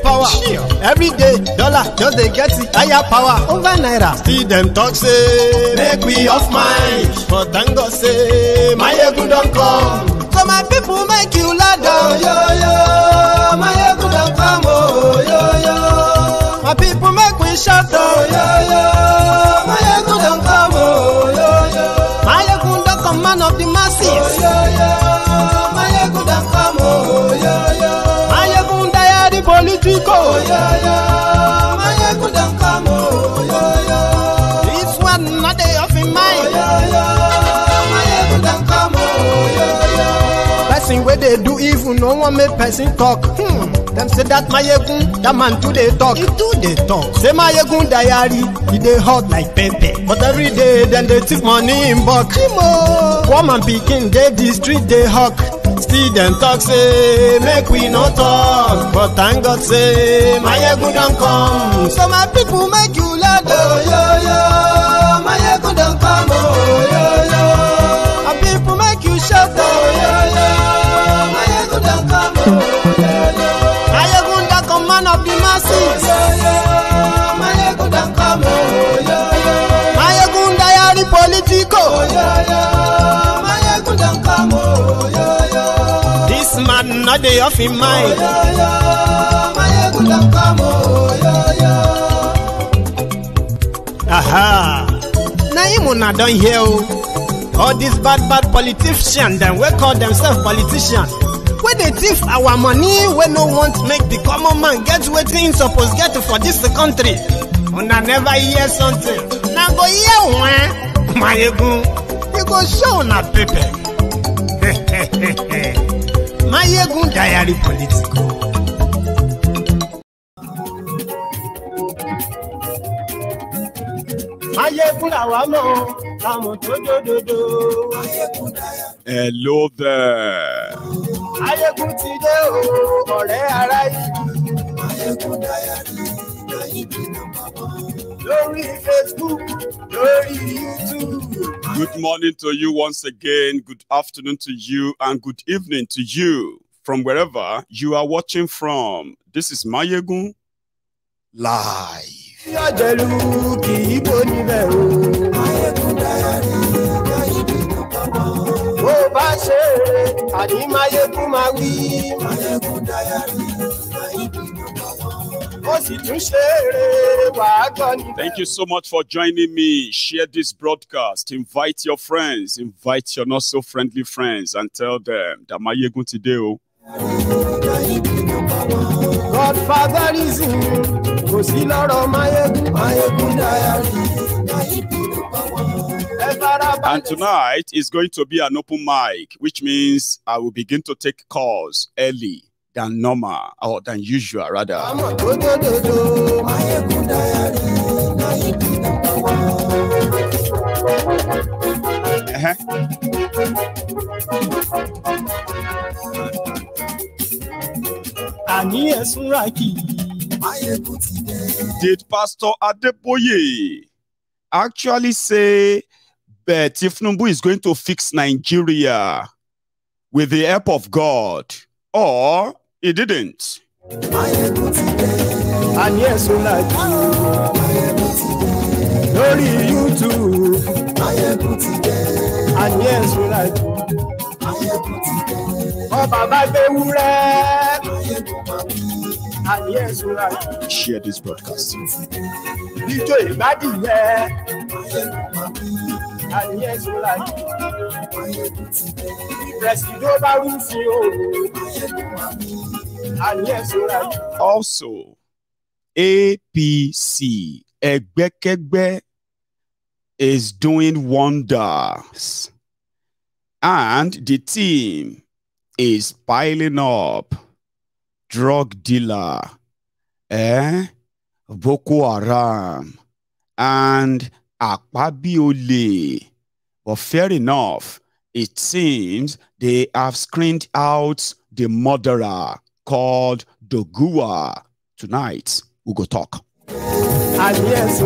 power. Every day, dollar just they get it higher power. Over naira. See them talk say, make we off mind. But thank God say, my ego don't come. So my people make you loud down. Yo, yo, my ego don't come. Oh, yo, yo. My people make we shout. Oh, yo, yo, my ego don't come. Oh, yo, yo. My ego don't come, man of the masses. Oh, yo, yo. My ego don't come. Oh, yo, yo. My ego die the political. Oh, yo, yo. My ego don't come. Oh, yo, yo. This one not day off in mind. Oh, yo, yo. My ego don't come. Oh, yo, yo. Person where they do evil, no one make person talk. Them say that my yegun, that man too they talk. He too they talk. Say my yegun diary, he they hot like pepper. But every day then they take money in bulk. Woman picking, they the street they hawk. Still them talk say, make we no talk. But thank God say, my yegun don't come. So my people make you loud. Oh yo yo, my yegun don't come. Oh yo yo, my people make you shout. Oh yo yo, my yegun don't come. Oh yo yo. Man of the masses. My ego don't come. My ego diary political. My ego don't come. This man not the off in mind. My ego don't come. Aha. Now you not done here. All these bad politicians, then we call themselves politicians. When they thief our money, we no want make the common man get what he supposed get for this country. And I never hear something. Now go hear one, my ego, you go show na paper. My ego diary political. My ego la wamo, lamo do do. Hello there. Ayégun ti dé o, ọ̀rẹ́ ará yìí. Ayégun diary, lórí Facebook, lórí YouTube. Good morning to you once again. Good afternoon to you and good evening to you from wherever you are watching from. This is Mayegun live. Ayégun kì í bò níbẹ̀ o. Ayégun diary. Ó bá ṣe àní Máyégún máa wí. Máyégún diary, ó sì tún ṣe wàá gbọ́ ní. Thank you so much for joining me. Share this broadcast. Invite your friends. Invite your not so friendly friends and tell them that Máyégún today. Godfatherism kò sí lọ́rọ̀ Máyégún. Máyégún diary. And tonight is going to be an open mic, which means I will begin to take calls early than normal or than usual, rather. Did Pastor Adeboye actually say that Tinubu is going to fix Nigeria with the help of God, or he didn't? And yes, we like Lórí YouTube. And yes, we like Oh, Baba Bewure. And yes, we like share this broadcast. DJ Badie. And yes, we like Presido Barufio. And yes, we like also APC Egbekegbe is doing wonders, and the team is piling up drug dealer, Boko Haram, and Akpabiole. But fair enough, it seems they have screened out the murderer called Dogua. Tonight, we'll go talk. And yes,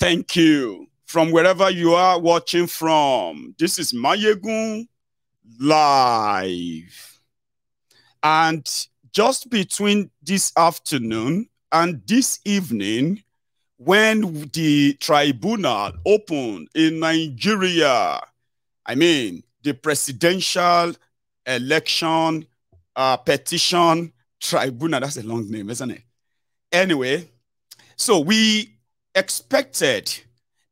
Thank you. From wherever you are watching from, this is Mayegun Live. And just between this afternoon and this evening, when the tribunal opened in Nigeria, I mean, the presidential election petition tribunal, that's a long name, isn't it? Anyway, so we expected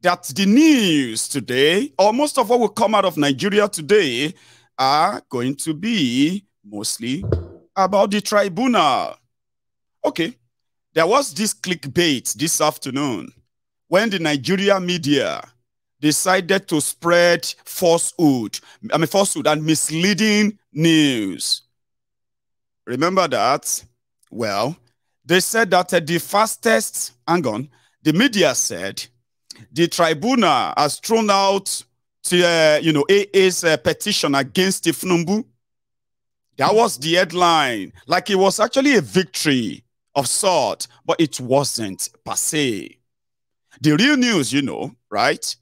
that the news today, or most of what will come out of Nigeria today, are going to be mostly about the tribunal. Okay, there was this clickbait this afternoon when the Nigeria media decided to spread falsehood and misleading news. Remember that? Well, they said that the fastest, hang on, the media said the tribunal has thrown out AA's petition against Tinubu. That was the headline. Like it was actually a victory of sort, but it wasn't per se. The real news, right,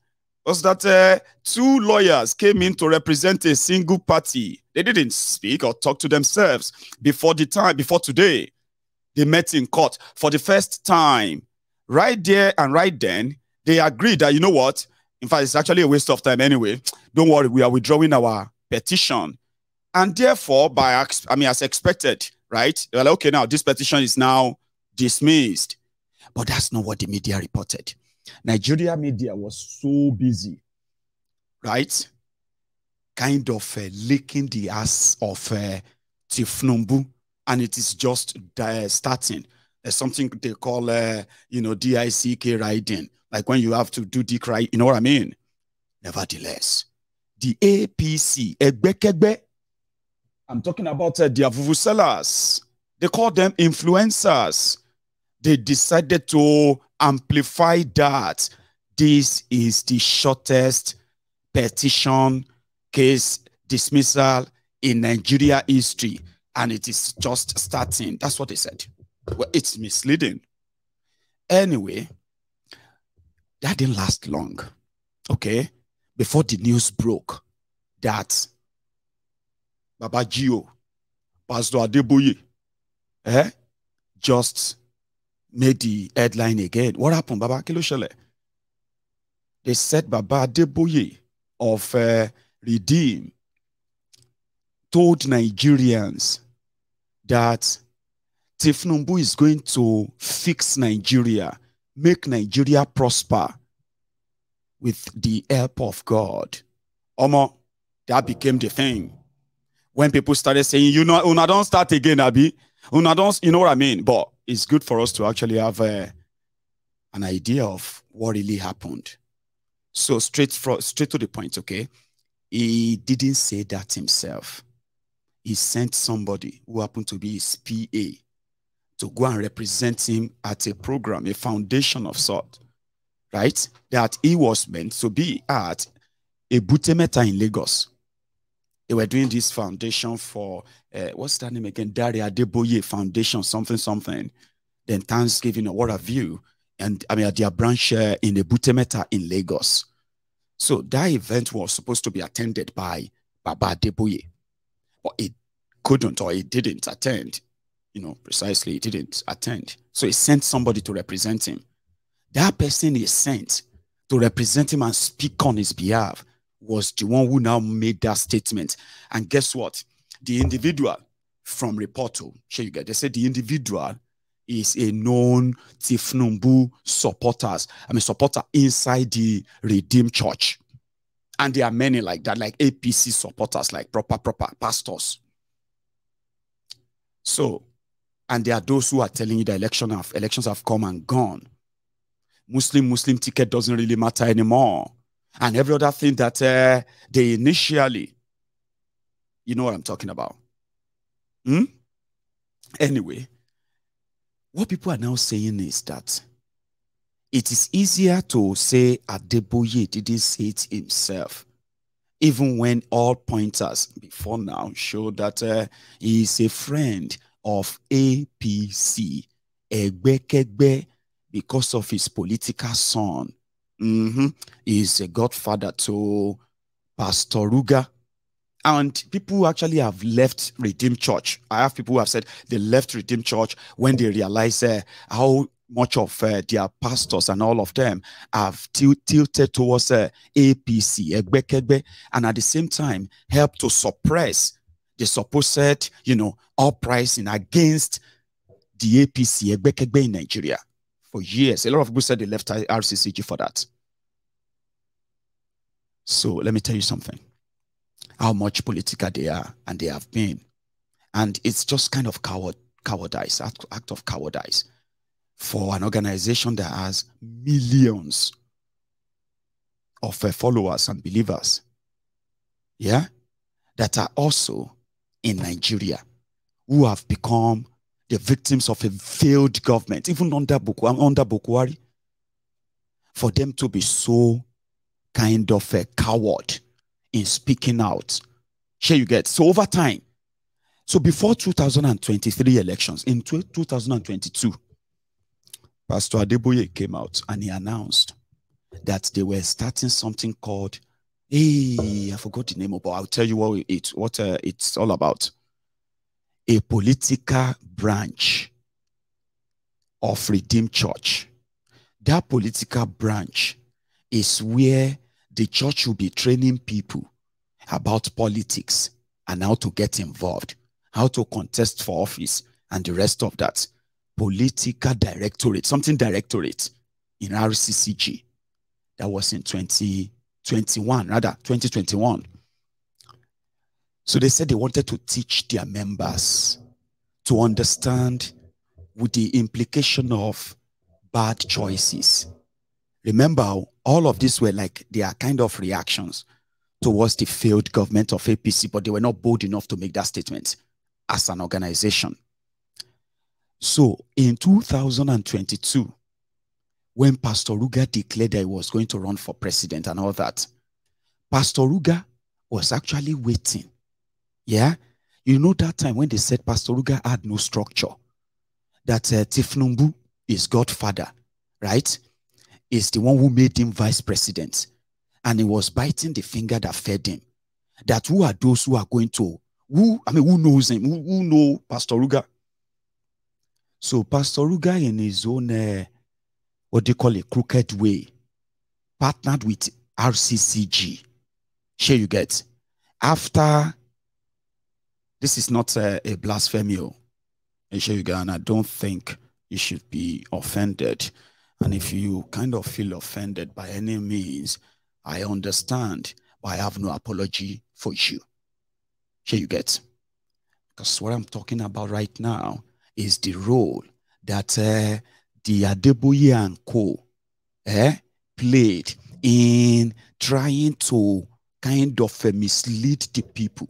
was that two lawyers came in to represent a single party. They didn't speak or talk to themselves before today. They met in court for the first time. Right there and right then, they agreed that, you know what? In fact, it's actually a waste of time anyway. Don't worry, we are withdrawing our petition. And therefore, as expected, right? They were like, okay, now this petition is now dismissed. But that's not what the media reported. Nigeria media was so busy, right? Kind of licking the ass of Tinubu, and it is just starting. There's something they call, DICK riding, like when you have to do dick right, you know what I mean? Nevertheless, the APC, Egbekegbe, I'm talking about the vuvuzelas. They call them influencers. They decided to amplify that. This is the shortest petition case dismissal in Nigeria history, and it is just starting. That's what they said. Well, it's misleading. Anyway, that didn't last long, okay? Before the news broke that Baba Gio, Pastor Adeboye, just made the headline again. What happened, Baba? They said Baba Adeboye of Redeem told Nigerians that Tinubu is going to fix Nigeria, make Nigeria prosper with the help of God. Omo, that became the thing. When people started saying, una don't start again, Abi. Una don't, you know what I mean? But it's good for us to actually have an idea of what really happened. So straight to the point, okay? He didn't say that himself. He sent somebody who happened to be his PA to go and represent him at a program, a foundation of sort, right? That he was meant to be at a Butemeta in Lagos. They were doing this foundation for, what's that name again? Adeboye Foundation, something. Then Thanksgiving or what have you. And I mean, at their branch in the Butemeta in Lagos. So that event was supposed to be attended by Baba Adeboye. But it couldn't, or it didn't attend. Precisely, it didn't attend. So he sent somebody to represent him. That person he sent to represent him and speak on his behalf was the one who now made that statement. And guess what? The individual from Reporto, they said the individual is a known Tinubu supporter inside the Redeemed Church. And there are many like that, like APC supporters, like proper pastors. So, and there are those who are telling you the elections have come and gone. Muslim ticket doesn't really matter anymore. And every other thing that they initially, you know what I'm talking about. Anyway, what people are now saying is that it is easier to say Adeboye didn't say it himself, even when all pointers before now show that he is a friend of APC, Egbekegbe, because of his political son. is a godfather to Pastor Ruga. And people actually have left Redeemed Church. I have people who have said they left Redeemed Church when they realize how much of their pastors and all of them have tilted towards APC, Egbekegbe, and at the same time helped to suppress the supposed, uprising against the APC, Egbekegbe in Nigeria. For years, a lot of people said they left RCCG for that. So let me tell you something. How much political they are, and they have been. And it's just kind of cowardice, act of cowardice for an organization that has millions of followers and believers, yeah, that are also in Nigeria, who have become the victims of a failed government, even under Bukwari, for them to be so kind of a coward in speaking out. Sure, you get. So over time, so before 2023 elections, in 2022, Pastor Adeboye came out and he announced that they were starting something called, I forgot the name of it, but I'll tell you what it's all about. A political branch of Redeemed Church. That political branch is where the church will be training people about politics and how to get involved, how to contest for office, and the rest of that. Political directorate, something directorate in RCCG. That was in 2021. So they said they wanted to teach their members to understand with the implication of bad choices. Remember, all of these were like their kind of reactions towards the failed government of APC, but they were not bold enough to make that statement as an organization. So in 2022, when Pastor Ruga declared that he was going to run for president and all that, Pastor Ruga was actually waiting. Yeah? You know that time when they said Pastor Ruga had no structure, that Tinubu is Godfather, right? Is the one who made him vice president. And he was biting the finger that fed him. That who are those who are going to, who knows him, who know Pastor Ruga? So Pastor Ruga in his own, what they call a crooked way, partnered with RCCG. Sure you get. After, this is not a blasphemy, sure you get, and I don't think you should be offended. And if you kind of feel offended by any means, I understand, but I have no apology for you. Here you get. Because what I'm talking about right now is the role that the Adeboye and Co. played in trying to kind of mislead the people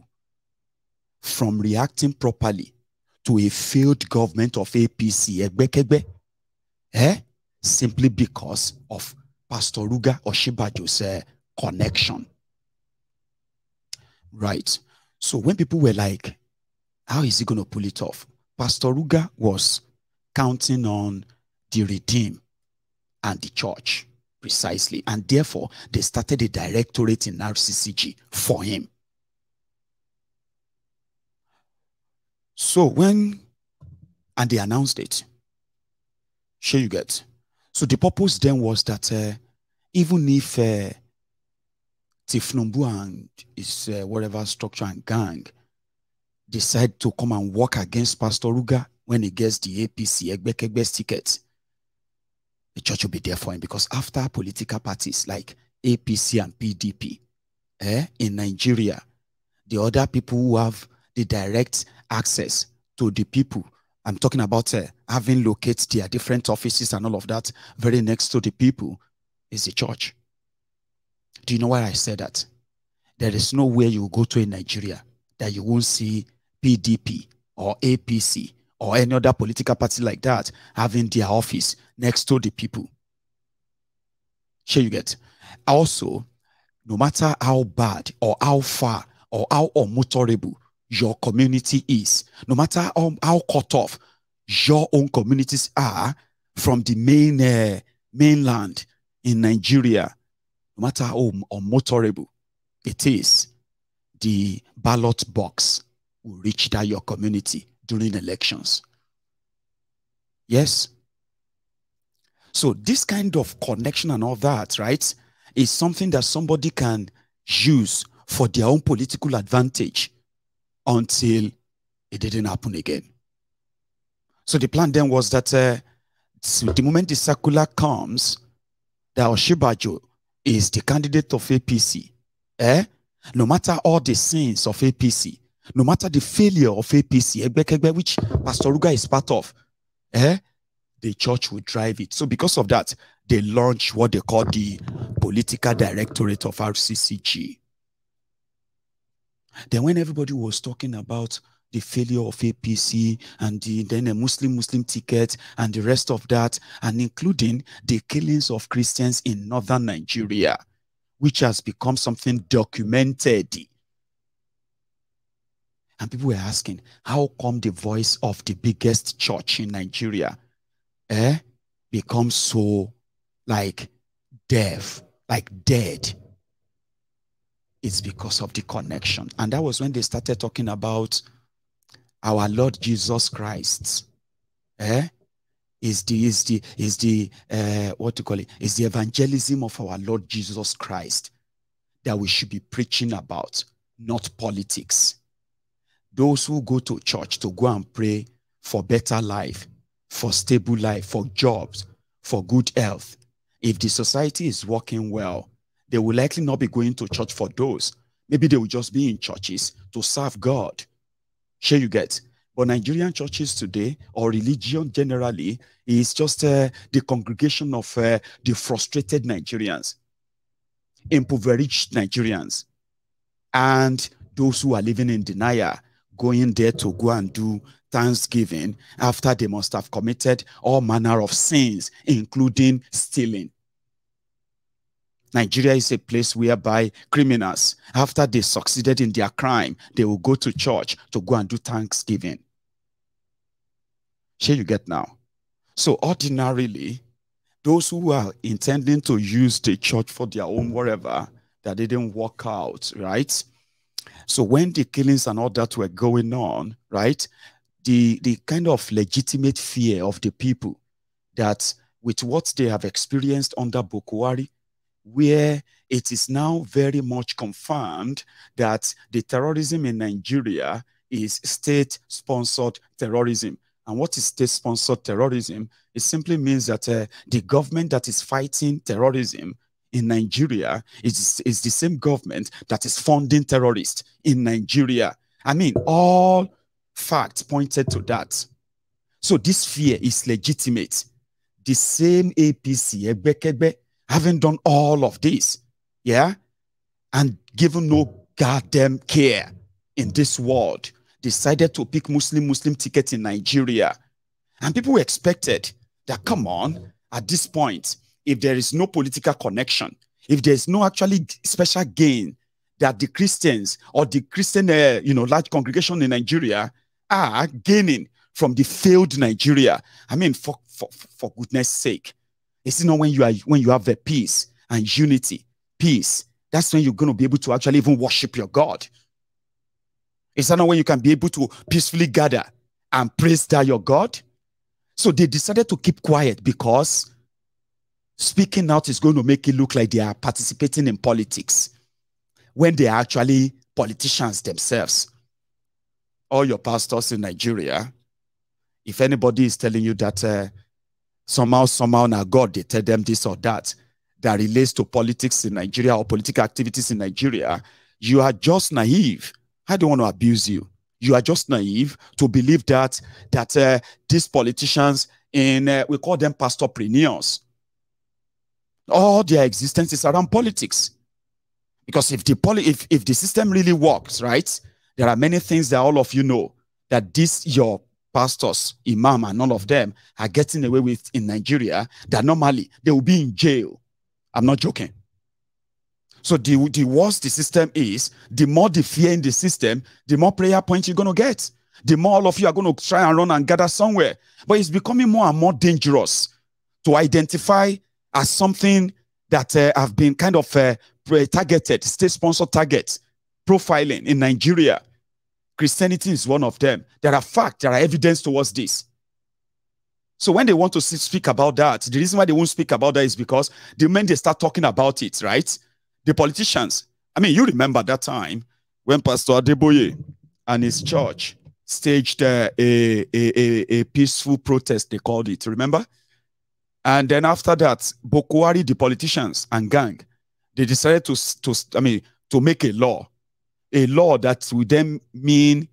from reacting properly to a failed government of APC, Egbekegbe, simply because of Pastor Ruga Oshibajo's connection. Right. So when people were like, how is he going to pull it off? Pastor Ruga was counting on the Redeem and the church, precisely. And therefore, they started a directorate in RCCG for him. So and they announced it. Sure you get. So the purpose then was that even if Tinubu and his whatever structure and gang decide to come and work against Pastor Ruga when he gets the APC Egbekegbe's ticket, the church will be there for him, because after political parties like APC and PDP in Nigeria, the other people who have the direct access to the people, I'm talking about having located their different offices and all of that very next to the people, is the church. Do you know why I said that? There is nowhere you go to in Nigeria that you won't see PDP or APC or any other political party like that having their office next to the people. Sure you get. Also, no matter how bad or how far or how unmotorable your community is, no matter how cut off your own communities are from the mainland, in Nigeria, no matter how unmotorable it is, the ballot box will reach that your community during elections. Yes. So this kind of connection and all that, right, is something that somebody can use for their own political advantage until it didn't happen again. So the plan then was that the moment the circular comes, that Oshibajo is the candidate of APC. No matter all the sins of APC, no matter the failure of APC, which Pastor Ruga is part of, the church will drive it. So because of that, they launched what they call the Political Directorate of RCCG. Then when everybody was talking about the failure of APC and then a Muslim ticket and the rest of that, and including the killings of Christians in northern Nigeria, which has become something documented. And people were asking, how come the voice of the biggest church in Nigeria becomes so like deaf, like dead? It's because of the connection. And that was when they started talking about our Lord Jesus Christ. Is the what to call it? Is the evangelism of our Lord Jesus Christ that we should be preaching about, not politics. Those who go to church to go and pray for better life, for stable life, for jobs, for good health. If the society is working well, they will likely not be going to church for those. Maybe they will just be in churches to serve God. Sure you get. But Nigerian churches today, or religion generally, is just the congregation of the frustrated Nigerians, impoverished Nigerians, and those who are living in denial, going there to go and do Thanksgiving after they must have committed all manner of sins, including stealing. Nigeria is a place whereby criminals, after they succeeded in their crime, they will go to church to go and do Thanksgiving. Sure you get now. So ordinarily, those who are intending to use the church for their own whatever, that didn't work out, right? So when the killings and all that were going on, right, the kind of legitimate fear of the people that with what they have experienced under Boko Haram, where it is now very much confirmed that the terrorism in Nigeria is state-sponsored terrorism. And what is state-sponsored terrorism? It simply means that the government that is fighting terrorism in Nigeria is the same government that is funding terrorists in Nigeria. I mean, all facts pointed to that. So this fear is legitimate. The same APC, Ebekebe, having done all of this, yeah, and given no goddamn care in this world, decided to pick Muslim ticket in Nigeria. And people expected that, come on, at this point, if there is no political connection, if there's no actually special gain that the Christians or the Christian, large congregation in Nigeria are gaining from the failed Nigeria. I mean, for goodness sake, it's not when you have the peace and unity, peace. That's when you're going to be able to actually even worship your God. It's not when you can be able to peacefully gather and praise that your God. So they decided to keep quiet because speaking out is going to make it look like they are participating in politics when they are actually politicians themselves. All your pastors in Nigeria, if anybody is telling you that somehow now God, they tell them this or that relates to politics in Nigeria or political activities in Nigeria, you are just naive. I don't want to abuse you. You are just naive to believe that these politicians we call them pastorpreneurs. All their existence is around politics. Because if the system really works, right, there are many things that all of you know that your pastors, imam, and all of them are getting away with in Nigeria, that normally they will be in jail. I'm not joking. So the worse the system is, the more the fear in the system, the more prayer points you're going to get. The more all of you are going to try and run and gather somewhere. But it's becoming more and more dangerous to identify as something that have been kind of targeted, state-sponsored targets, profiling in Nigeria. Christianity is one of them. There are facts, there are evidence towards this. So when they want to speak about that, the reason why they won't speak about that is because the moment they start talking about it, right? The politicians, I mean, you remember that time when Pastor Adeboye and his church staged a peaceful protest, they called it, remember? And then after that, Boko Haram, the politicians and gang, they decided to make a law that would then mean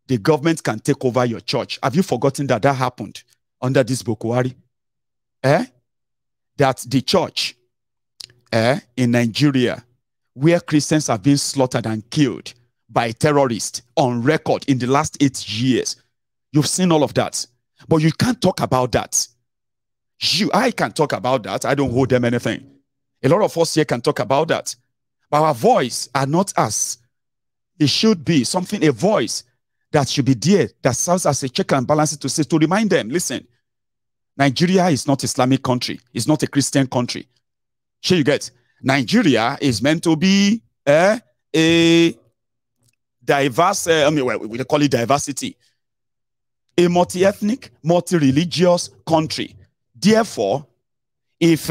the government can take over your church. Have you forgotten that happened under this Boko Haram? That the church in Nigeria, where Christians have been slaughtered and killed by terrorists on record in the last 8 years. You've seen all of that. But you can't talk about that. I can talk about that. I don't hold them anything. A lot of us here can talk about that. But our voice are not as it should be. A voice that should be there, that serves as a check and balance to remind them, listen, Nigeria is not an Islamic country. It's not a Christian country. Sure, you get? Nigeria is meant to be a diverse, we call it diversity. A multi-ethnic, multi-religious country. Therefore, if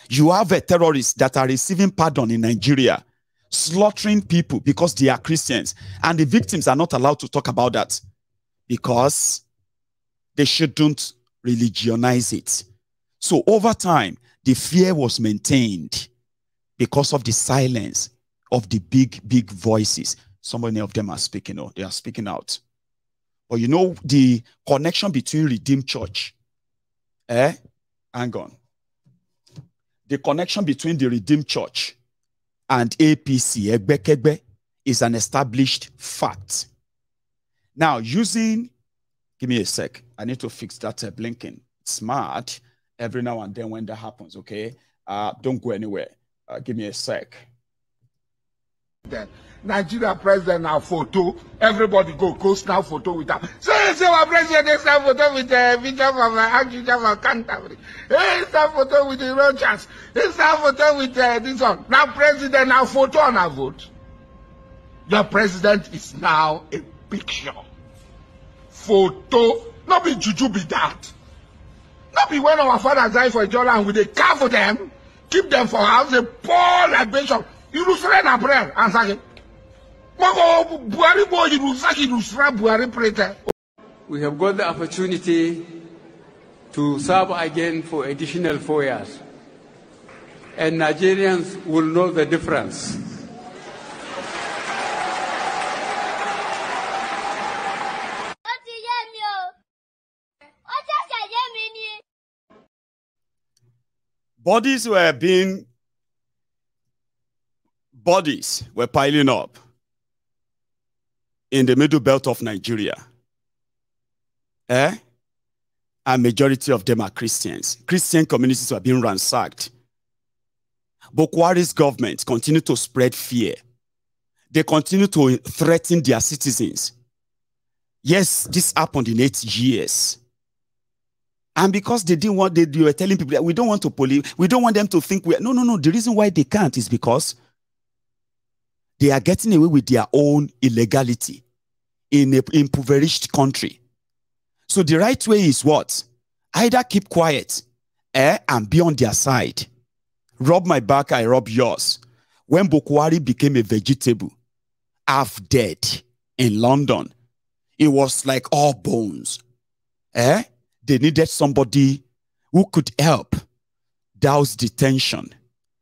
you have a terrorist that are receiving pardon in Nigeria, slaughtering people because they are Christians, and the victims are not allowed to talk about that because they shouldn't religionize it. So over time, the fear was maintained because of the silence of the big voices. So many of them are speaking out. They are speaking out. But you know, the connection between Redeemed Church, hang on. The connection between the Redeemed Church and APC, Egbekegbe, is an established fact. Now, give me a sec. I need to fix that blinking. Smart every now and then when that happens, okay? Don't go anywhere. Give me a sec. The Nigeria president now photo. Everybody go snap photo with that. Say our president snap photo with the Bishop of Archbishop of Canterbury. Hey, snap photo with the Rogers. Hey, snap photo with this one. Now president now photo on a vote. Your president is now a picture. Photo. Not be juju be that. Not be when our fathers die for Jordan with a car for them. Keep them for house, a poor libation. You lose a prayer and say, we have got the opportunity to serve again for additional 4 years. And Nigerians will know the difference. Bodies were piling up in the middle belt of Nigeria. A majority of them are Christians. Christian communities were being ransacked. Boko Haram's government continue to spread fear. They continue to threaten their citizens. Yes, this happened in 8 years. And because they didn't want, they were telling people that we don't want to police, we don't want them to think no. The reason why they can't is because they are getting away with their own illegality in an impoverished country. So the right way is what? Either keep quiet and be on their side. Rub my back, I rub yours. When Boko Haram became a vegetable, half dead in London, it was like all bones. They needed somebody who could help douse the tension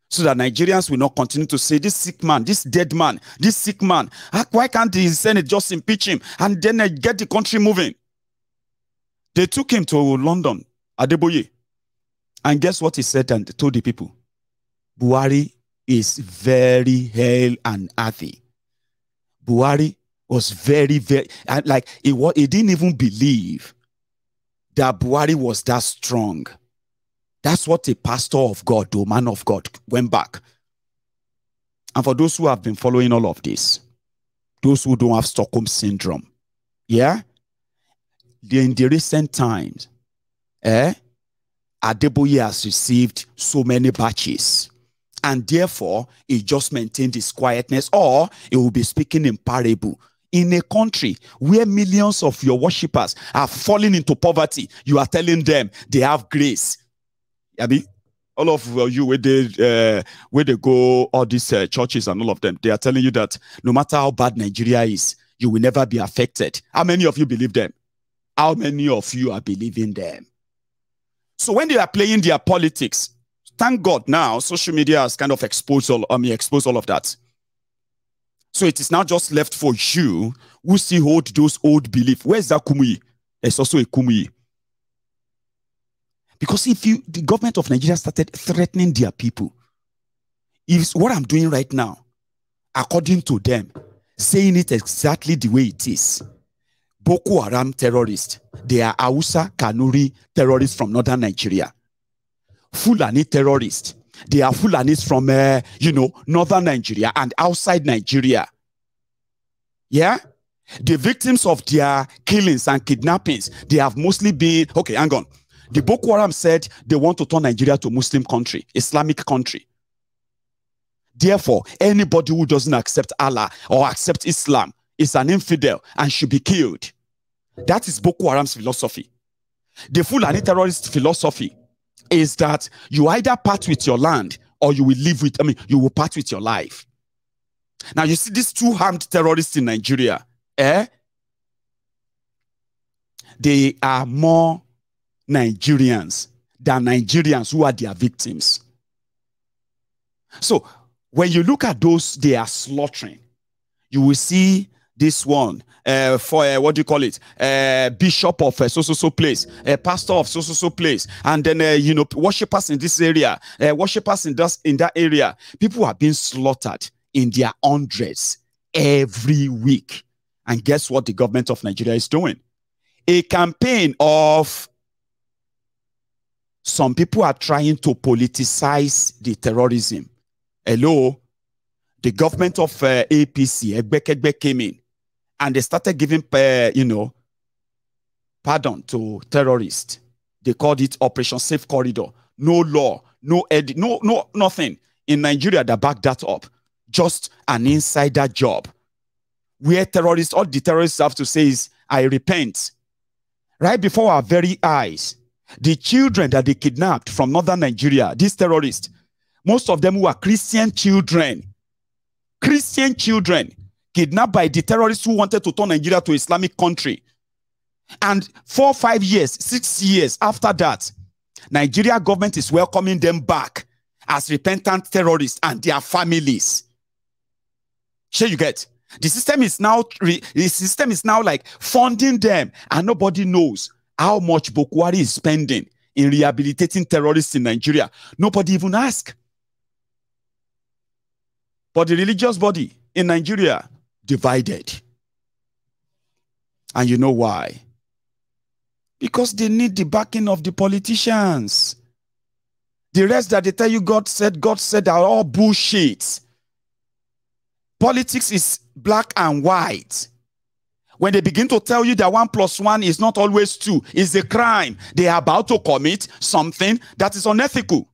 so that Nigerians will not continue to say, this sick man, this dead man, this sick man, why can't the Senate just impeach him and then get the country moving? They took him to London, Adeboye, and guess what he said and told the people? Buhari is very hale and hearty. Buhari was very, like, he didn't even believe that Buhari was that strong. That's what a pastor of God, the man of God, went back. And for those who have been following all of this, those who don't have Stockholm syndrome, in the recent times, Adeboye has received so many batches And therefore, he just maintained his quietness, or he will be speaking in parable. In a country where millions of your worshippers are falling into poverty, you are telling them they have grace. Abi, all of you where they go, all these churches and all of them, they are telling you that no matter how bad Nigeria is, you will never be affected. How many of you believe them? How many of you are believing them? So when they are playing their politics, thank God now social media has kind of exposed all of that. So it is now just left for you who still hold those old beliefs. Where's that Kumuyi? There's also a Kumuyi. Because if the government of Nigeria started threatening their people, if what I'm doing right now, according to them, saying it exactly the way it is, Boko Haram terrorists, they are Hausa, Kanuri terrorists from northern Nigeria. Fulani terrorists, they are Fulanis from, northern Nigeria and outside Nigeria. Yeah? The victims of their killings and kidnappings, they have mostly been, okay, hang on. The Boko Haram said they want to turn Nigeria to a Muslim country, Islamic country. Therefore, anybody who doesn't accept Allah or accept Islam is an infidel and should be killed. That is Boko Haram's philosophy. The Fulani terrorist philosophy is that you either part with your land or you will live with, you will part with your life. Now, you see these two armed terrorists in Nigeria, they are more Nigerians than Nigerians who are their victims. So, when you look at those they are slaughtering, you will see this one, what do you call it? Bishop of so place, pastor of so place, and then worshippers in this area, worshippers in that area. People are being slaughtered in their hundreds every week. And guess what the government of Nigeria is doing? A campaign of some people are trying to politicize the terrorism. Hello, the government of APC, Egbekegbe came in, and they started giving, pardon to terrorists. They called it Operation Safe Corridor. No law, no nothing in Nigeria that backed that up. Just an insider job, where terrorists, all the terrorists have to say is, "I repent." Right before our very eyes, the children that they kidnapped from northern Nigeria, these terrorists, most of them who are Christian children, kidnapped by the terrorists who wanted to turn Nigeria to Islamic country. And 4, 5 years, 6 years after that, Nigeria government is welcoming them back as repentant terrorists and their families. Sure, you get? The system is now like funding them, and nobody knows how much Boko Haram is spending in rehabilitating terrorists in Nigeria. Nobody even asks. But the religious body in Nigeria divided. And you know why? Because they need the backing of the politicians. The rest that they tell you God said are all bullshit. Politics is black and white. When they begin to tell you that 1 + 1 is not always 2, it's a crime. They are about to commit something that is unethical.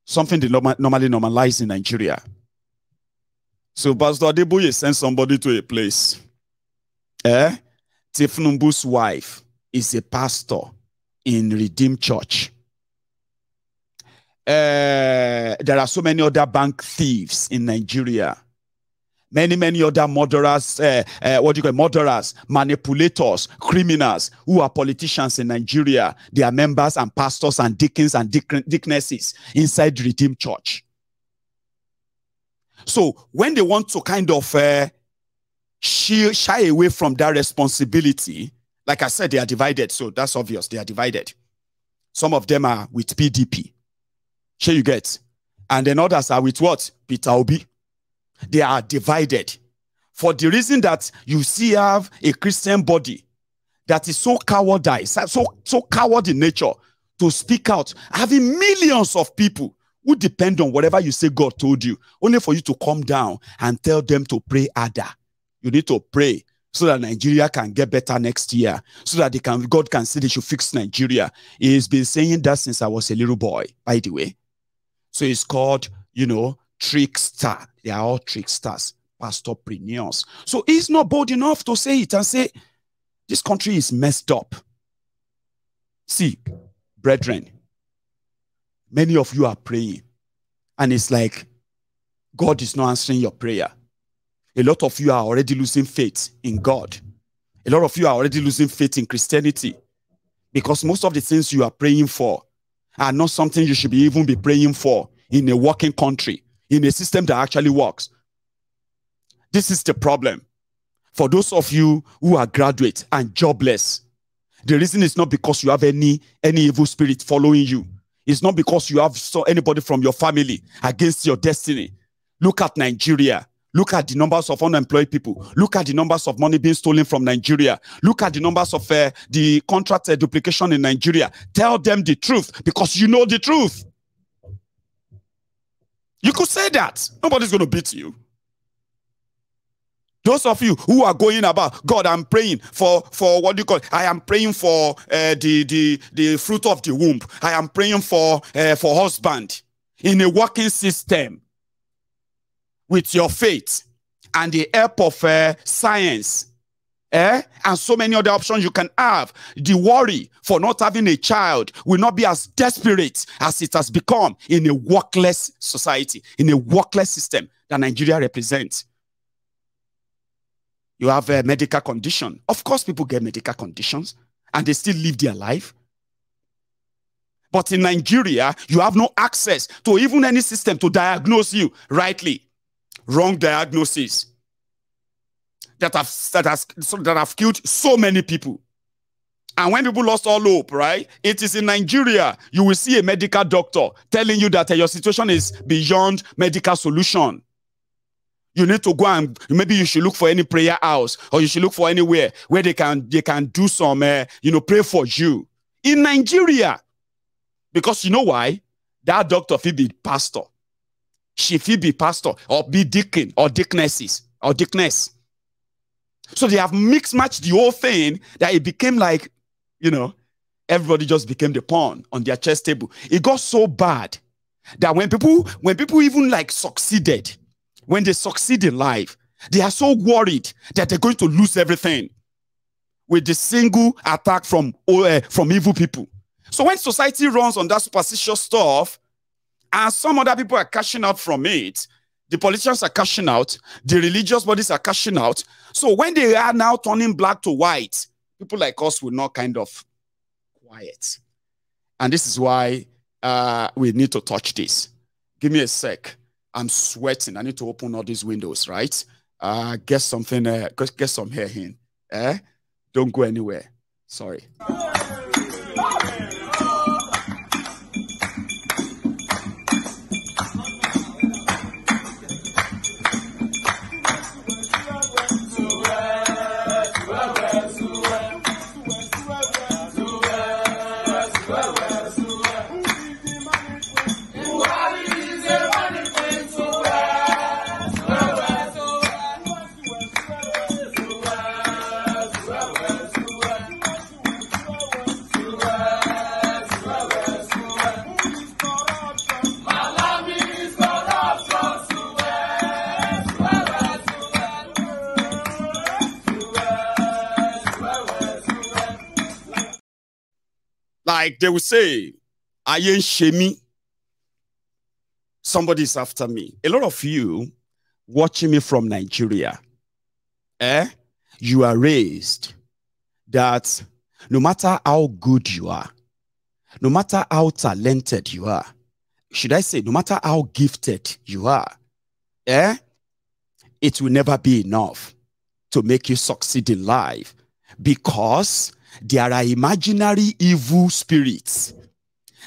Something they normally normalize in Nigeria. So Pastor Adeboye sent somebody to a place. Tinubu's wife is a pastor in Redeemed Church. There are so many other bank thieves in Nigeria. Many other murderers, murderers, manipulators, criminals who are politicians in Nigeria. They are members and pastors and deacons and deaconesses inside Redeemed Church. So when they want to kind of shy away from that responsibility, like I said, they are divided. So that's obvious. They are divided. Some of them are with PDP. Sure, you get. And then others are with what? Peter Obi. They are divided. For the reason that you see have a Christian body that is so cowardly, so coward in nature to speak out, having millions of people who depend on whatever you say God told you, only for you to come down and tell them to pray harder. You need to pray so that Nigeria can get better next year, so that God can say they should fix Nigeria. He's been saying that since I was a little boy, by the way. So it's called trickster. They are all tricksters, pastorpreneurs. So he's not bold enough to say it and say, this country is messed up. See, brethren, many of you are praying, and it's like God is not answering your prayer. A lot of you are already losing faith in God. A lot of you are already losing faith in Christianity, because most of the things you are praying for are not something you should even be praying for in a working country, in a system that actually works. This is the problem. For those of you who are graduates and jobless, the reason is not because you have any evil spirit following you. It's not because you have anybody from your family against your destiny. Look at Nigeria. Look at the numbers of unemployed people. Look at the numbers of money being stolen from Nigeria. Look at the numbers of the contract duplication in Nigeria. Tell them the truth, because you know the truth. You could say that. Nobody's going to beat you. Those of you who are going about, God, I'm praying for what do you call it? I am praying for the fruit of the womb. I am praying for husband in a working system with your faith and the help of science. And so many other options you can have. The worry for not having a child will not be as desperate as it has become in a workless society, in a workless system that Nigeria represents. You have a medical condition. Of course, people get medical conditions and they still live their life. But in Nigeria, you have no access to even any system to diagnose you rightly. Wrong diagnosis that have killed so many people. And when people lost all hope, right? It is in Nigeria, you will see a medical doctor telling you that your situation is beyond medical solution. You need to go and maybe you should look for any prayer house, or you should look for anywhere where they can do some, pray for you. In Nigeria, because you know why? That doctor will be pastor. She will be pastor or be deacon or deaconesses or deaconess. So they have mixed matched the whole thing that it became like, everybody just became the pawn on their chess table. It got so bad that when people even like succeeded, when they succeed in life, they are so worried that they're going to lose everything with the single attack from evil people. So when society runs on that superstitious stuff, and some other people are cashing out from it, the politicians are cashing out, the religious bodies are cashing out. So when they are now turning black to white, people like us will not kind of quiet. And this is why we need to touch this. Give me a sec. I'm sweating. I need to open all these windows, right? Get something, get some hair in. Don't go anywhere. Sorry. Like they will say, I ain't shame. Somebody's after me. A lot of you watching me from Nigeria, you are raised that no matter how good you are, no matter how talented you are, should I say, no matter how gifted you are, it will never be enough to make you succeed in life, because there are imaginary evil spirits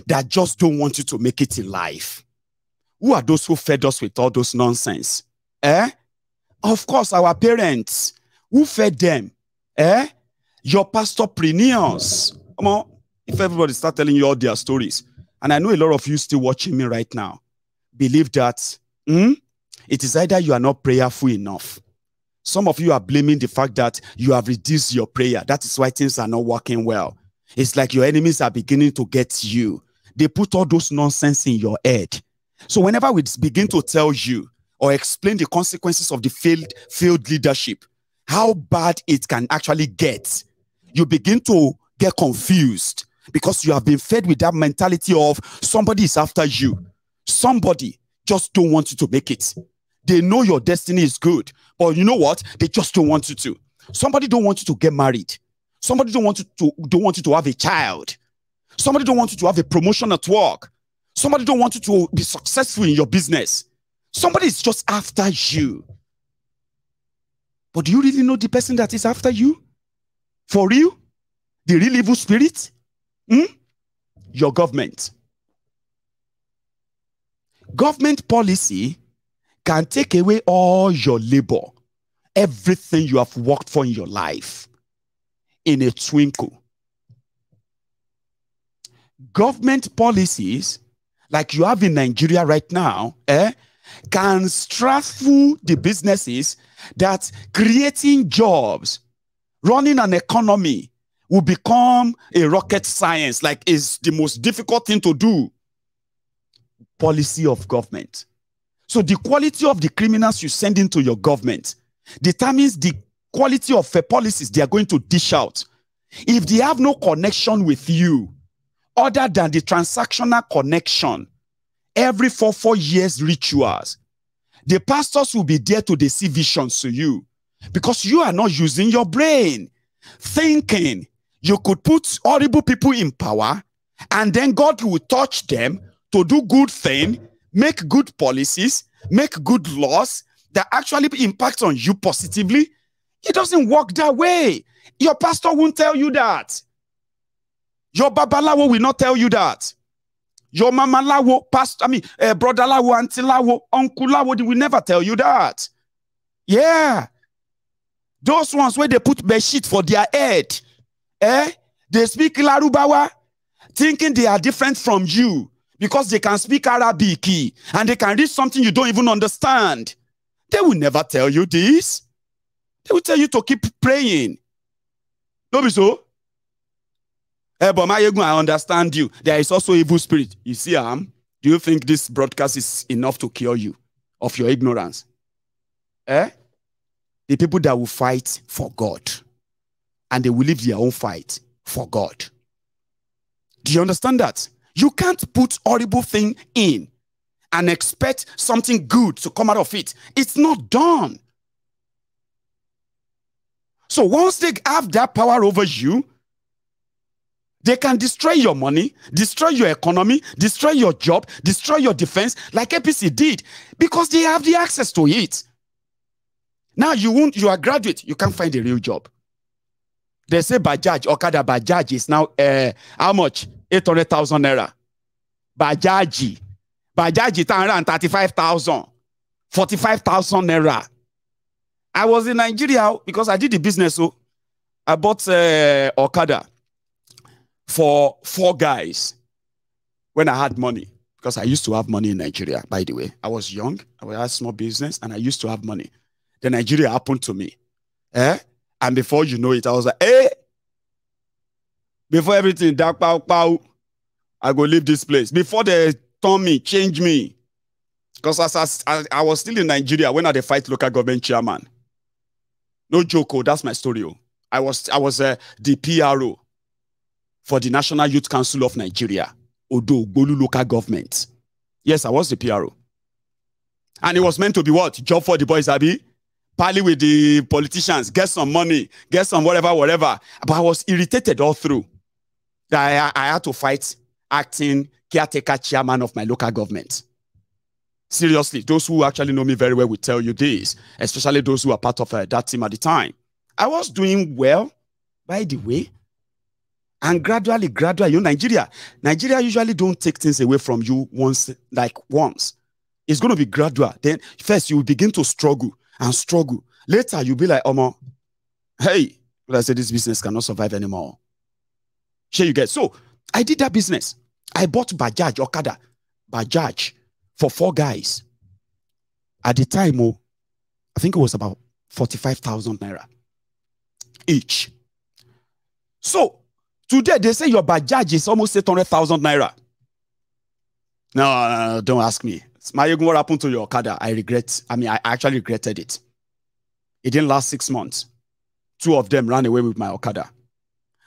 that just don't want you to make it in life. Who are those who fed us with all those nonsense? Of course, our parents. Who fed them? Your pastorpreneurs. Come on, if everybody start telling you all their stories, and I know a lot of you still watching me right now, believe that it is either you are not prayerful enough. Some of you are blaming the fact that you have reduced your prayer. That is why things are not working well. It's like your enemies are beginning to get you. They put all those nonsense in your head. So whenever we begin to tell you or explain the consequences of the failed leadership, how bad it can actually get, you begin to get confused because you have been fed with that mentality of somebody is after you. Somebody just don't want you to make it. They know your destiny is good, but you know what? They just don't want you to. Somebody don't want you to get married. Somebody don't want you to have a child. Somebody don't want you to have a promotion at work. Somebody don't want you to be successful in your business. Somebody is just after you. But do you really know the person that is after you? For real? The real evil spirit? Your government. Government policy can take away all your labor, everything you have worked for in your life, in a twinkle. Government policies, like you have in Nigeria right now, can stifle the businesses that creating jobs, running an economy will become a rocket science, like is the most difficult thing to do. Policy of government. So the quality of the criminals you send into your government determines the quality of policies they are going to dish out. If they have no connection with you, other than the transactional connection, every 4 years rituals, the pastors will be there to deceive visions to you because you are not using your brain, thinking you could put horrible people in power and then God will touch them to do good things, make good policies, make good laws that actually impact on you positively. It doesn't work that way. Your pastor won't tell you that. Your babalawo will not tell you that. Your mama lawo, brother lawo, auntie lawo, uncle lawo, they will never tell you that. Yeah. Those ones where they put bedsheet for their head, they speak Larubawa, thinking they are different from you because they can speak Arabic and they can read something you don't even understand. They will never tell you this. They will tell you to keep praying. Don't be so. But I understand you. There is also evil spirit. You see, do you think this broadcast is enough to cure you of your ignorance? The people that will fight for God and they will live their own fight for God. Do you understand that? You can't put horrible thing in and expect something good to come out of it. It's not done. So once they have that power over you, they can destroy your money, destroy your economy, destroy your job, destroy your defense, like APC did, because they have the access to it. Now you are a graduate, you can't find a real job. They say Bajaj, Okada Bajaj is now how much? 800,000 naira. Bajaji 35,000, 45,000 naira. I was in Nigeria because I did the business, so I bought Okada for 4 guys when I had money, because I used to have money in Nigeria. By the way, I was young, I had a small business, and I used to have money. Then Nigeria happened to me, and before you know it, I was like, before everything, I go leave this place. Before they turn me, change me, because I was still in Nigeria when I had fight local government chairman. No joke, that's my story. I was the PRO for the National Youth Council of Nigeria, Odo Bolu local government. Yes, I was the PRO. And it was meant to be what? Job for the boys, Abi. Parley with the politicians, get some money, get some whatever. But I was irritated all through. That I had to fight acting caretaker chairman of my local government. Seriously, those who actually know me very well will tell you this, especially those who are part of that team at the time. I was doing well, by the way. And gradually, you know, Nigeria usually don't take things away from you once. It's going to be gradual. Then first you will begin to struggle and struggle. Later you'll be like, hey, I said this business cannot survive anymore. Sure you get. So I did that business. I bought Bajaj, Okada, Bajaj for 4 guys. At the time, I think it was about 45,000 naira each. So today, they say your Bajaj is almost 800,000 naira. No, don't ask me. Mayegun, what happened to your Okada? I actually regretted it. It didn't last 6 months. 2 of them ran away with my Okada.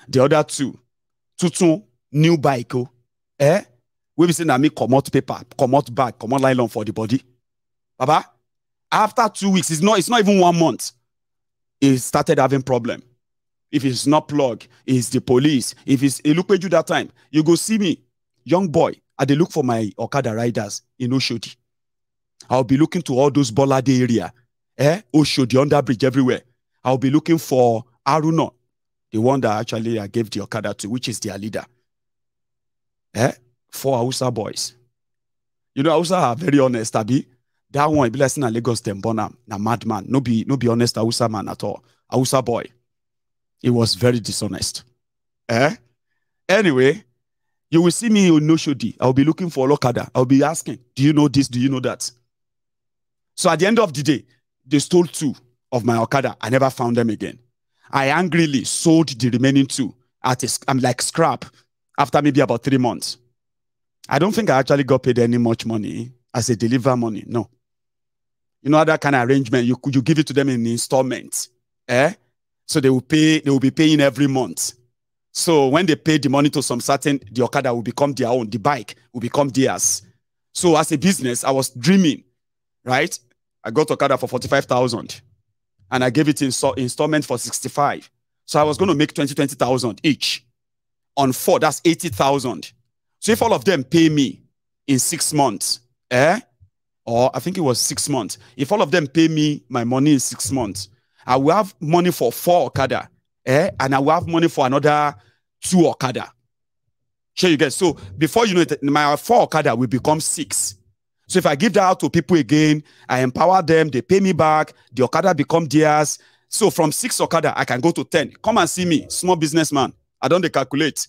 The other 2, new bike, we be saying that me come out paper, come out bag, come out nylon for the body. Baba, after 2 weeks, it's not even 1 month. It started having problem. If it's not plug, it's the police. If it's a look at you that time, you go see me, young boy. I dey look for my Okada riders in Oshodi. I'll be looking to all those Bolade area, Oshodi, under bridge everywhere. I'll be looking for Aruna, the one that actually I gave the Okada to, which is their leader. 4 Hausa boys. You know, Hausa are very honest, Abi. That one, be like in Lagos, them born na madman. No be honest Hausa man at all. Hausa boy. He was very dishonest. Anyway, you will see me in Oshodi. I'll be looking for Okada. I'll be asking, do you know this? Do you know that? So at the end of the day, they stole 2 of my Okada. I never found them again. I angrily sold the remaining 2 at like scrap after maybe about 3 months. I don't think I actually got paid any much money as a deliver money. No. You know that kind of arrangement. You give it to them in installments. So they will be paying every month. So when they pay the money to some certain, the Okada will become their own. The bike will become theirs. So as a business, I was dreaming, right? I got Okada for 45,000 and I gave it in installment for 65. So I was going to make 20,000 each. On 4, that's 80,000. So if all of them pay me in 6 months, or I think it was 6 months. If all of them pay me my money in 6 months, I will have money for 4 Okada, and I will have money for another 2 Okada. Sure you get. So before you know it, my 4 Okada will become 6. So if I give that out to people again, I empower them, they pay me back, the Okada become theirs. So from 6 Okada, I can go to 10. Come and see me, small businessman. I don't calculate.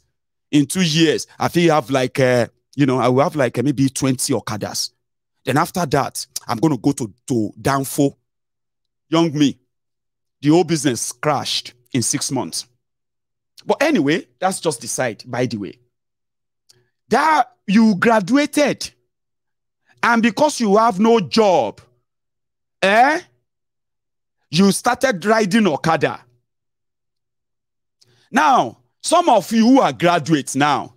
In 2 years, I think you have like, I will have like maybe 20 Okadas. Then after that, I'm going to go to downfall. Young me, the whole business crashed in 6 months. But anyway, that's just the side, by the way. That you graduated, and because you have no job, you started riding Okada. Now, some of you who are graduates now,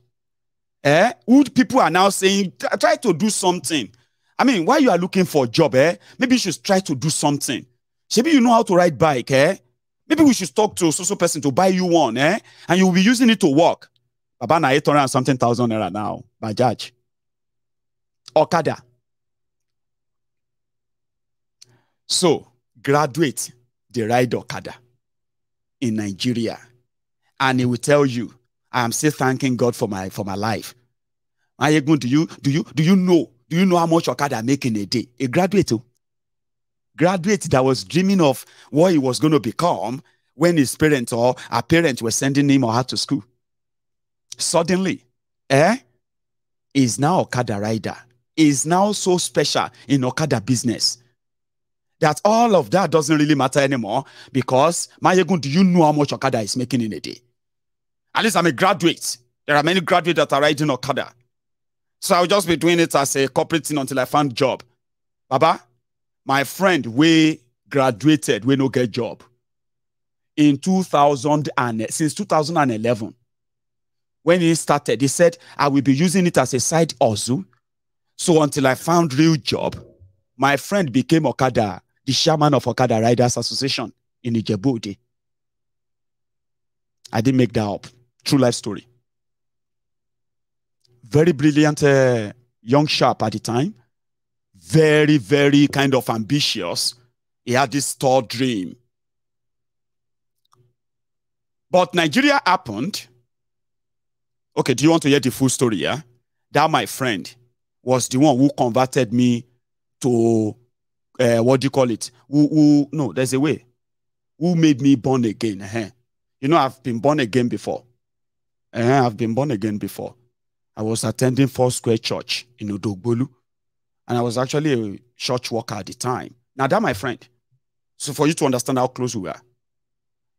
who people are now saying, try to do something. I mean, while you are looking for a job, maybe you should try to do something. Maybe you know how to ride bike, Maybe we should talk to a social person to buy you one, and you will be using it to work. Baba na 800 and something thousand naira now, Bajaj. Okada. So, graduate, they ride Okada in Nigeria. And he will tell you, I am still thanking God for my life. Mayegun, do you know how much Okada make in a day? A graduate that was dreaming of what he was going to become when his parents or her parents were sending him or her to school. Suddenly, is now Okada rider. Is now so special in Okada business that all of that doesn't really matter anymore, because Mayegun, do you know how much Okada is making in a day? At least I'm a graduate. There are many graduates that are riding Okada. So I'll just be doing it as a corporate thing until I find a job. Baba, my friend, we graduated, we no get job. In since 2011, when he started, he said, I will be using it as a side hustle. So until I found real job, my friend became Okada, the chairman of Okada Riders Association in Ijebu. I didn't make that up. True life story. Very brilliant young sharp at the time. Very, very kind of ambitious. He had this tall dream. But Nigeria happened. Okay, do you want to hear the full story? Yeah, that my friend was the one who converted me to what do you call it? No, there's a way. Who made me born again? You know, I've been born again before. I've been born again before. I was attending Foursquare Church in Odogbolu, and I was actually a church worker at the time. Now, that my friend. So for you to understand how close we were,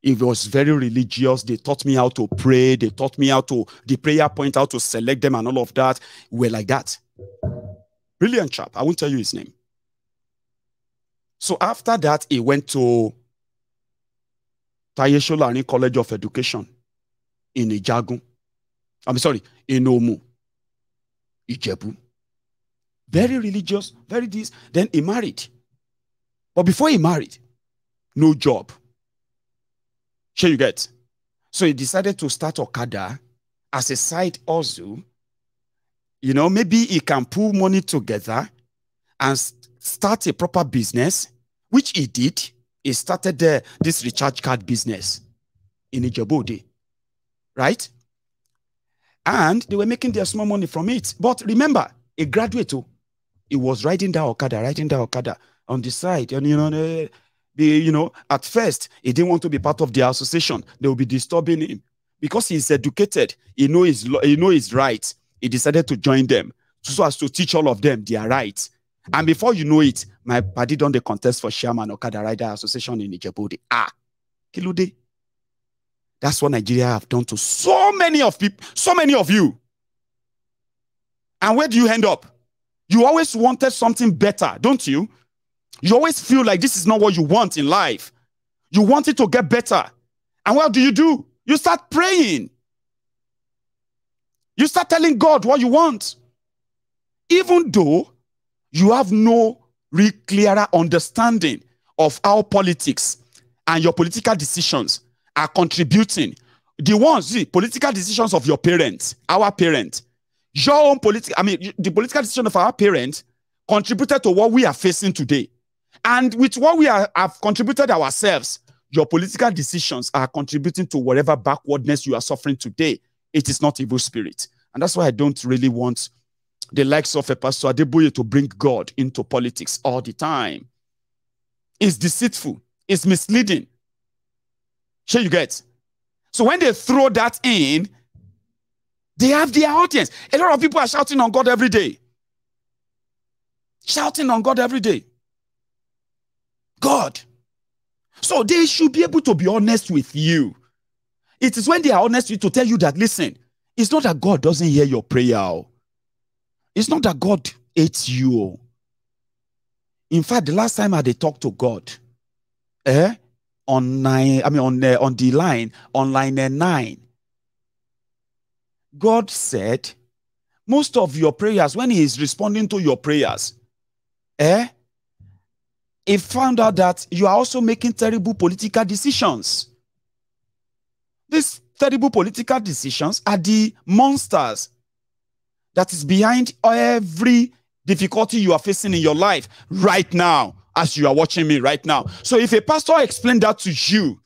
it was very religious. They taught me how to pray. They taught me how to, the prayer point, how to select them and all of that. We were like that. Brilliant chap. I won't tell you his name. So after that, he went to Taye Sholari College of Education in Ijagun. I'm sorry, in Omu, Ijebu. Very religious, very this. Then he married. But before he married, no job. Sure you get? So he decided to start Okada as a side hustle. You know, maybe he can pull money together and start a proper business, which he did. He started this recharge card business in Ijebu, right? And they were making their small money from it. But remember, a graduate, he was riding that Okada on the side. And, you know, at first, he didn't want to be part of the association. They will be disturbing him. Because he's educated, he knows his rights. He decided to join them so as to teach all of them their rights. And before you know it, my party done the contest for Chairman Okada Rider Association in Ijebu. Kilude. That's what Nigeria have done to so many of people, so many of you. And where do you end up? You always wanted something better, don't you? You always feel like this is not what you want in life. You want it to get better. And what do? You start praying. You start telling God what you want. Even though you have no real clearer understanding of how politics and your political decisions are contributing. The political decisions of your parents, our parents, your own the political decision of our parents contributed to what we are facing today. And with what we have contributed ourselves, your political decisions are contributing to whatever backwardness you are suffering today. It is not evil spirit. And that's why I don't really want the likes of a Pastor Adeboye to bring God into politics all the time. It's deceitful. It's misleading. Sure you get? So when they throw that in, they have their audience. A lot of people are shouting on God every day. Shouting on God every day. God. So they should be able to be honest with you. It is when they are honest with you to tell you that, listen, it's not that God doesn't hear your prayer. It's not that God hates you. In fact, the last time I had talked to God, on the line, on line 9, God said, most of your prayers, when he is responding to your prayers, he found out that you are also making terrible political decisions. These terrible political decisions are the monsters that is behind every difficulty you are facing in your life right now, as you are watching me right now. So if a pastor explained that to you,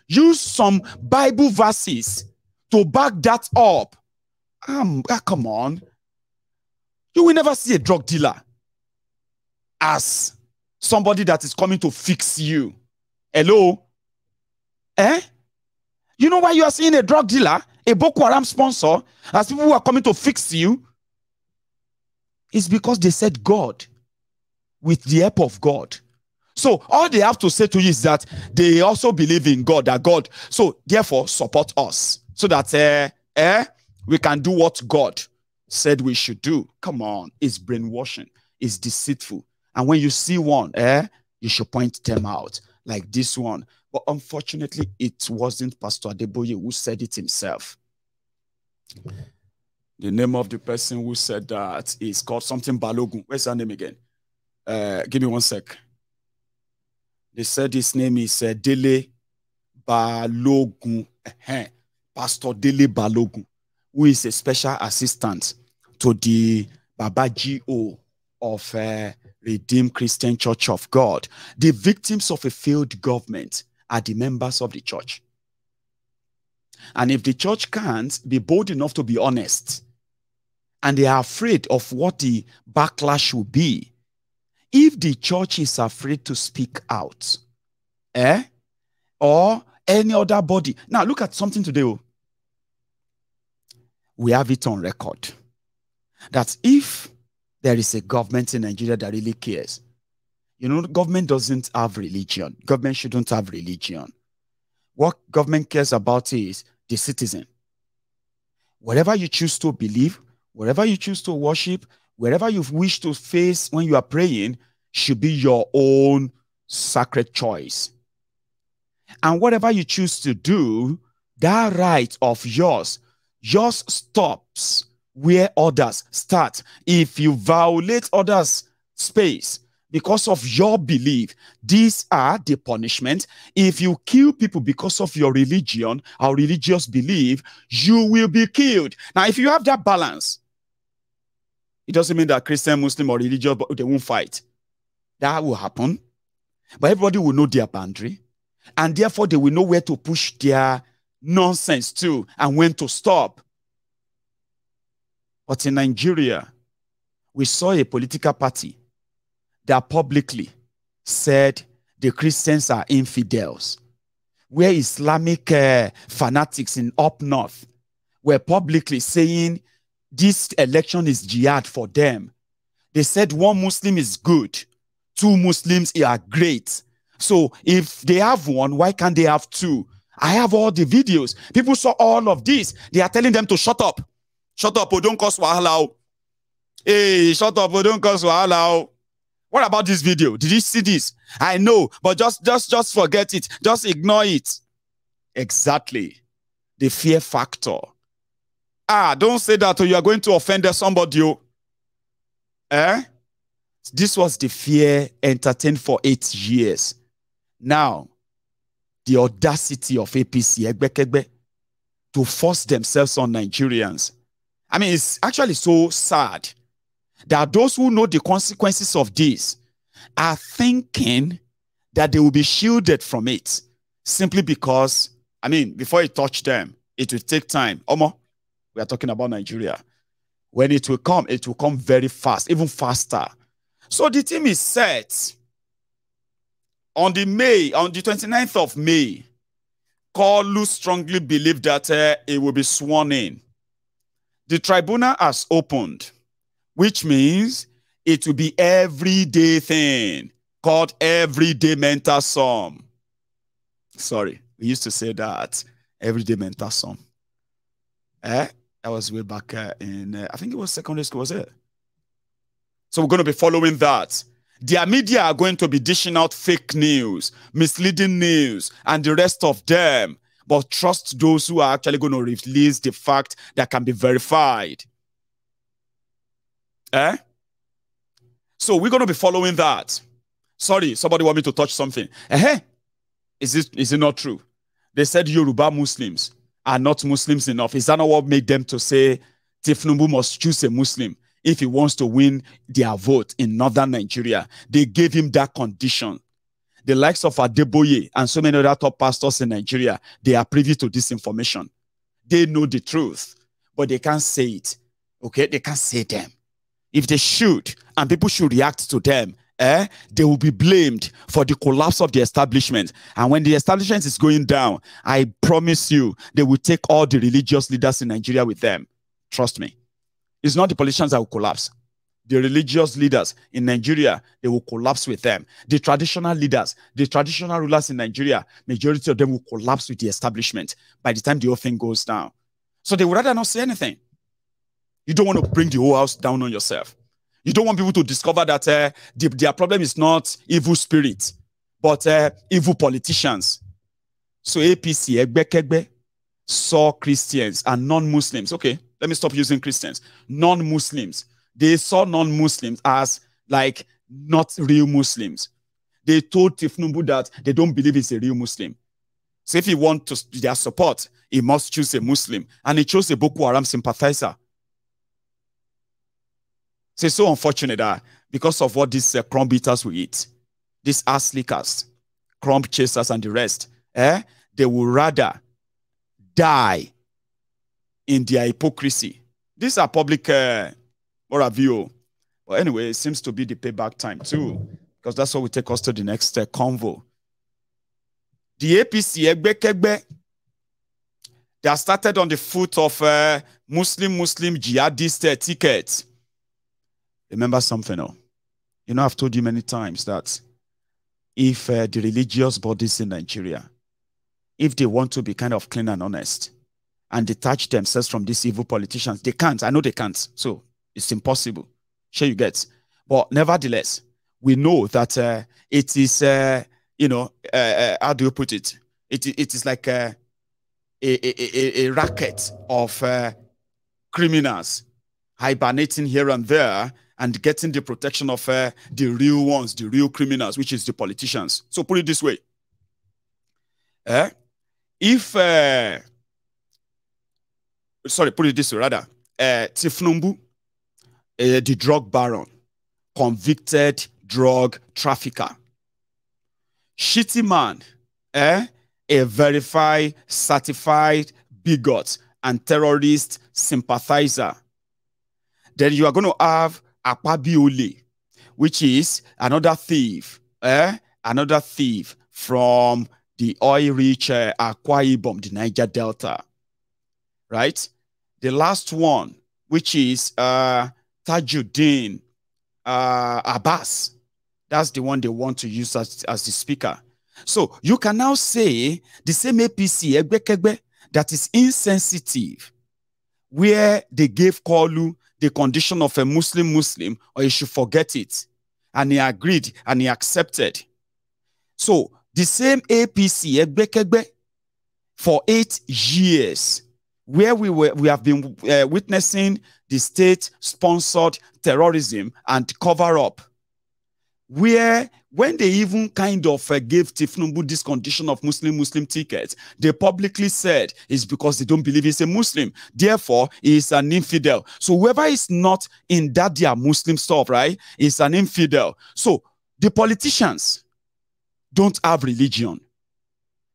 use some Bible verses to back that up. Come on. You will never see a drug dealer as somebody that is coming to fix you. Hello? You know why you are seeing a drug dealer, a Boko Haram sponsor, as people who are coming to fix you? It's because they said God, with the help of God. So all they have to say to you is that they also believe in God, that God, so therefore support us, so that we can do what God said we should do. Come on, it's brainwashing, it's deceitful. And when you see one, you should point them out, like this one. But unfortunately, it wasn't Pastor Adeboye who said it himself. The name of the person who said that is called something Balogun. Where's her name again? Give me 1 sec. They said his name is Dele Balogun. Pastor Dele Balogun, who is a special assistant to the Baba G.O. of Redeemed Christian Church of God. The victims of a failed government are the members of the church. And if the church can't be bold enough to be honest, and they are afraid of what the backlash will be, if the church is afraid to speak out, or any other body. Now look at something today. We have it on record that if there is a government in Nigeria that really cares, you know, government doesn't have religion. Government shouldn't have religion. What government cares about is the citizen. Whatever you choose to believe, whatever you choose to worship, Wherever you wish to face when you are praying should be your own sacred choice. And whatever you choose to do, that right of yours stops where others start. If you violate others' space because of your belief, these are the punishment. If you kill people because of your religion or religious belief, you will be killed. Now, if you have that balance, it doesn't mean that Christian, Muslim, or religious, they won't fight. That will happen. But everybody will know their boundary. And therefore, they will know where to push their nonsense to and when to stop. But in Nigeria, we saw a political party that publicly said the Christians are infidels, where Islamic fanatics in up north were publicly saying this election is jihad for them. They said one Muslim is good, two Muslims are great. So if they have one, why can't they have two? I have all the videos. People saw all of this. They are telling them to shut up. Shut up, or don't cause wahala. Hey, shut up, or don't cause wahala. What about this video? Did you see this? I know, but just forget it. Just ignore it. Exactly. The fear factor. Don't say that or you are going to offend somebody. This was the fear entertained for 8 years. Now, the audacity of APC, Egbekegbe, to force themselves on Nigerians. I mean, it's actually so sad that those who know the consequences of this are thinking that they will be shielded from it simply because, I mean, before it touched them, it will take time. Omo, we are talking about Nigeria. When it will come very fast, even faster. So the team is set. On the 29th of May, Kolu strongly believed that it will be sworn in. The tribunal has opened, which means it will be everyday thing called everyday mental sum. Sorry, we used to say that, everyday mental sum. That was way back in, I think it was secondary school, was it? So we're going to be following that. Their media are going to be dishing out fake news, misleading news, and the rest of them. But trust those who are actually going to release the fact that can be verified. So we're going to be following that. Sorry, somebody want me to touch something. Is it not true? They said Yoruba Muslims are not Muslims enough. Is that not what made them to say Tinubu must choose a Muslim if he wants to win their vote in northern Nigeria? They gave him that condition. The likes of Adeboye and so many other top pastors in Nigeria, they are privy to this information. They know the truth, but they can't say it. Okay? They can't say them. If they should, and people should react to them, they will be blamed for the collapse of the establishment. And when the establishment is going down, I promise you, they will take all the religious leaders in Nigeria with them. Trust me. It's not the politicians that will collapse. The religious leaders in Nigeria, they will collapse with them. The traditional leaders, the traditional rulers in Nigeria, majority of them will collapse with the establishment by the time the whole thing goes down. So they would rather not say anything. You don't want to bring the whole house down on yourself. You don't want people to discover that their problem is not evil spirits, but evil politicians. So APC, Egbekegbe, saw Christians and non-Muslims. Okay, let me stop using Christians. Non-Muslims. They saw non-Muslims as like not real Muslims. They told Tinubu that they don't believe he's a real Muslim. So if he wants their support, he must choose a Muslim. And he chose a Boko Haram sympathizer. So it's so unfortunate that because of what these crumb eaters will eat, these ass lickers, crumb chasers and the rest, they will rather die in their hypocrisy. These are public review. But anyway, it seems to be the payback time too, because that's what will take us to the next convo. The APC, Egbekegbe, they are started on the foot of Muslim jihadist tickets. Remember something, you know, I've told you many times that if the religious bodies in Nigeria, if they want to be kind of clean and honest and detach themselves from these evil politicians, they can't. I know they can't. So it's impossible. Sure you get. But nevertheless, we know that it is, how do you put it? It is like a racket of criminals hibernating here and there and getting the protection of the real ones, the real criminals, which is the politicians. So put it this way. Put it this way, rather. Tinubu, the drug baron, convicted drug trafficker. Shitty man, a verified, certified bigot and terrorist sympathizer. Then you are going to have Akpabiole, which is another thief, another thief from the oil-rich Akwa Ibom, the Niger Delta, right? The last one, which is Tajuddin Abbas. That's the one they want to use as the speaker. So you can now say the same APC, Egbekegbe, that is insensitive, where they gave Kolu the condition of a Muslim, or you should forget it. And he agreed and he accepted. So the same APC, Egbekegbe, for 8 years, where we have been witnessing the state-sponsored terrorism and cover-up, where when they even kind of gave Tinubu this condition of Muslim tickets, they publicly said it's because they don't believe he's a Muslim. Therefore, he's an infidel. So whoever is not in that their Muslim stuff, right, is an infidel. So the politicians don't have religion.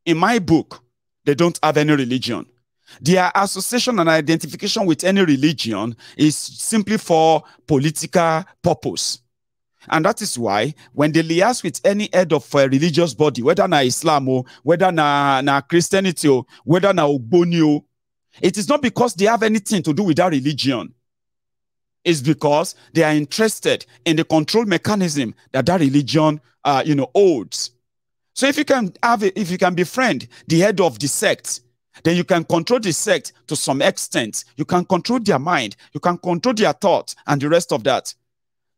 In my book, they don't have any religion. Their association and identification with any religion is simply for political purpose. And that is why when they liaise with any head of a religious body, whether na Islam or whether na Christianity or whether na Ogboni, it is not because they have anything to do with that religion. It's because they are interested in the control mechanism that religion, holds. So if you can befriend the head of the sect, then you can control the sect to some extent. You can control their mind. You can control their thought and the rest of that.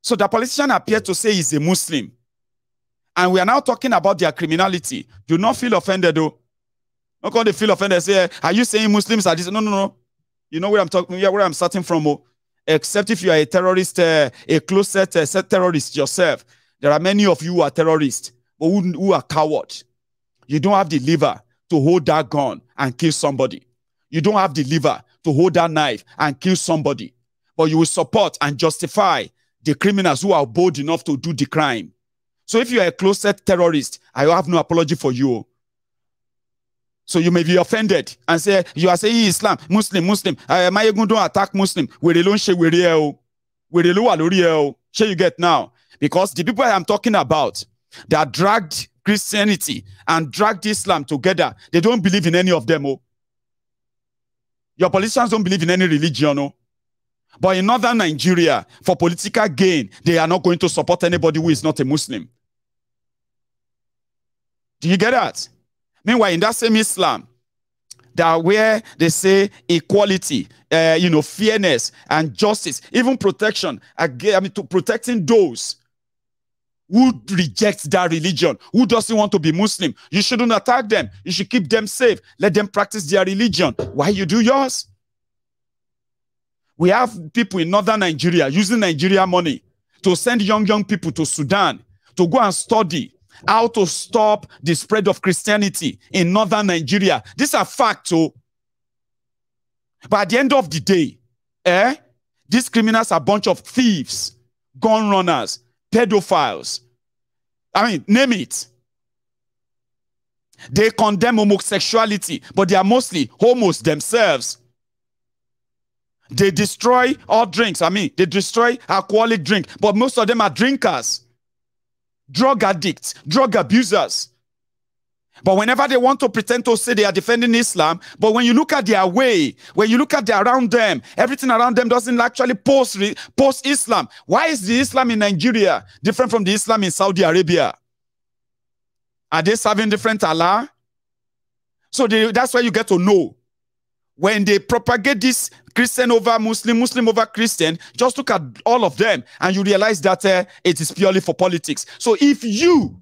So the politician appeared to say he's a Muslim. And we are now talking about their criminality. Do not feel offended, though. Not going to feel offended. Say, are you saying Muslims are this? No. You know where I'm talking, where I'm starting from. Oh. Except if you are a terrorist, a closet terrorist yourself. There are many of you who are terrorists, but who are cowards. You don't have the liver to hold that gun and kill somebody. You don't have the liver to hold that knife and kill somebody. But you will support and justify the criminals who are bold enough to do the crime. So if you are a closet terrorist, I have no apology for you. So you may be offended and say, you are saying Islam, Muslim. My don't attack Muslim. Where you get now? Because the people I am talking about that dragged Christianity and dragged Islam together, they don't believe in any of them. Oh. Your politicians don't believe in any religion. Oh. But in northern Nigeria, for political gain, they are not going to support anybody who is not a Muslim. Do you get that? Meanwhile, in that same Islam, that where they say equality, fairness and justice, even protection, to protecting those who reject that religion, who doesn't want to be Muslim, you shouldn't attack them. You should keep them safe. Let them practice their religion. Why you do yours? We have people in northern Nigeria using Nigeria money to send young people to Sudan to go and study how to stop the spread of Christianity in northern Nigeria. These are facts. Oh. But at the end of the day, these criminals are a bunch of thieves, gun runners, pedophiles. I mean, name it. They condemn homosexuality, but they are mostly homos themselves. They destroy all drinks. They destroy alcoholic drink, but most of them are drinkers, drug addicts, drug abusers. But whenever they want to pretend to say they are defending Islam, but when you look at their way, when you look at around them, everything around them doesn't actually post Islam. Why is the Islam in Nigeria different from the Islam in Saudi Arabia? Are they serving different Allah? So that's why you get to know when they propagate this Christian over Muslim, Muslim over Christian, just look at all of them and you realize that it is purely for politics. So if you